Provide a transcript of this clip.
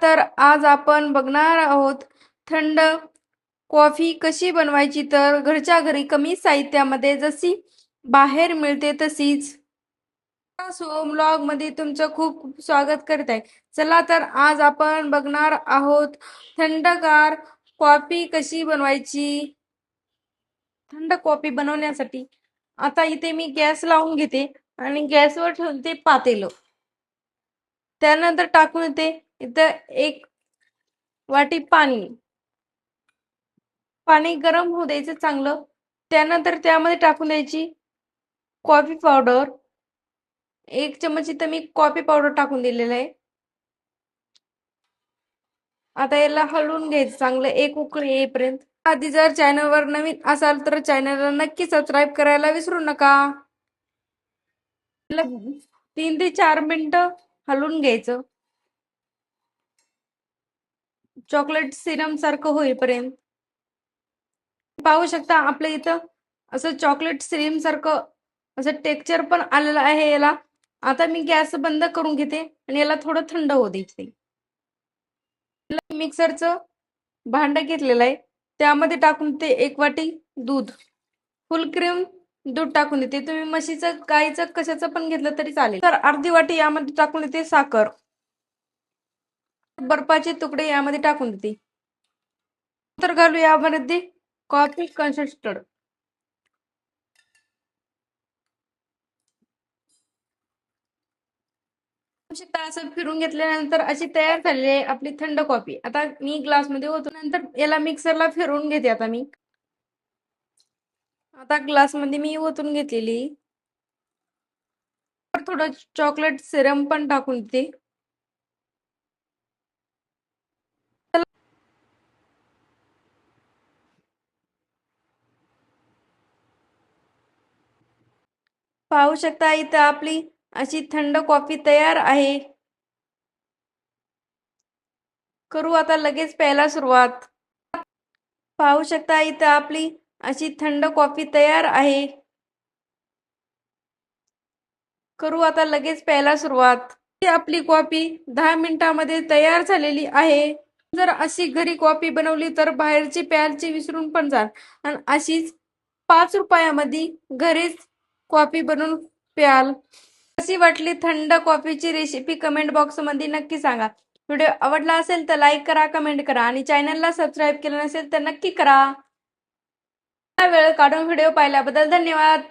तर आज आपण बघणार आहोत थंड कॉफी कशी बनवायची, तर घरच्या घरी कमी साहित्यामध्ये जशी बाहेर मिळते तशीच. सो ब्लॉग मध्ये तुमचं खूप खूप स्वागत करत आहे. चला तर आज आपण बघणार आहोत थंडगार कॉफी कशी बनवायची. थंड कॉफी बनवण्यासाठी आता इथे मी गॅस लावून घेते आणि गॅसवर ठेवते पातेलं. त्यानंतर टाकून येते इथं 1 वाटी पाणी. पाणी गरम होऊ द्यायचं चांगलं. त्यानंतर त्यामध्ये टाकून द्यायची कॉफी पावडर. 1 चमच इथं मी कॉफी पावडर टाकून दिलेलं आहे. आता याला हलवून घ्यायचं चांगलं 1 उकळी येईपर्यंत. आधी जर चॅनलवर नवीन असाल तर चॅनलला नक्की सबस्क्राईब करायला विसरू नका. 3 ते 4 मिनिटं हलवून घ्यायचं चॉकलेट सिरम सारखं होईपर्यंत. पाहू शकता आपल्या इथं असं चॉकलेट सिरम सारखं असं टेक्स्चर पण आलेलं आहे याला. आता मी गॅस बंद करून घेते आणि याला थोडं थंड होऊ द्यायचे. मिक्सरचं भांड घेतलेलं आहे, त्यामध्ये टाकून ते 1 वाटी दूध, फुल क्रीम दूध टाकून देते. तुम्ही म्हशीचं गाईचं कशाचं पण घेतलं तरी चालेल. तर अर्धी वाटी यामध्ये टाकून देते साखर. बर्फाचे तुकडे यामध्ये टाकून देते. तर घालू यामध्ये कॉफी कन्सिस्टड. असं फिरून घेतल्यानंतर अशी तयार झालेली आहे आपली थंड कॉफी. आता मी ग्लास मध्ये ओतून नंतर याला मिक्सरला फिरवून घेते. आता ग्लास मध्ये मी ओतून घेतलेली. थोडं चॉकलेट सिरम पण टाकून देते. पाहू शकता इथं आपली अशी थंड कॉफी तयार आहे. करू आता लगेच प्यायला सुरुवात. पाहू शकता इथं आपली अशी थंड कॉफी तयार आहे. करू आता लगेच प्यायला सुरुवात. आपली कॉफी 10 मिनिटांमध्ये तयार झालेली आहे. जर अशी घरी कॉफी बनवली तर बाहेरची प्यायची विसरून पण जाल. आणि अशीच 5 रुपयामध्ये घरीच कॉफी बनवून प्याल. कशी वाटली थंड कॉफीची रेसिपी कमेंट बॉक्स मध्ये नक्की सांगा. व्हिडिओ आवडला असेल तर लाईक करा, कमेंट करा आणि चॅनलला सबस्क्राईब केलं नसेल तर नक्की करा. वेळ काढून व्हिडिओ पाहिल्याबद्दल धन्यवाद.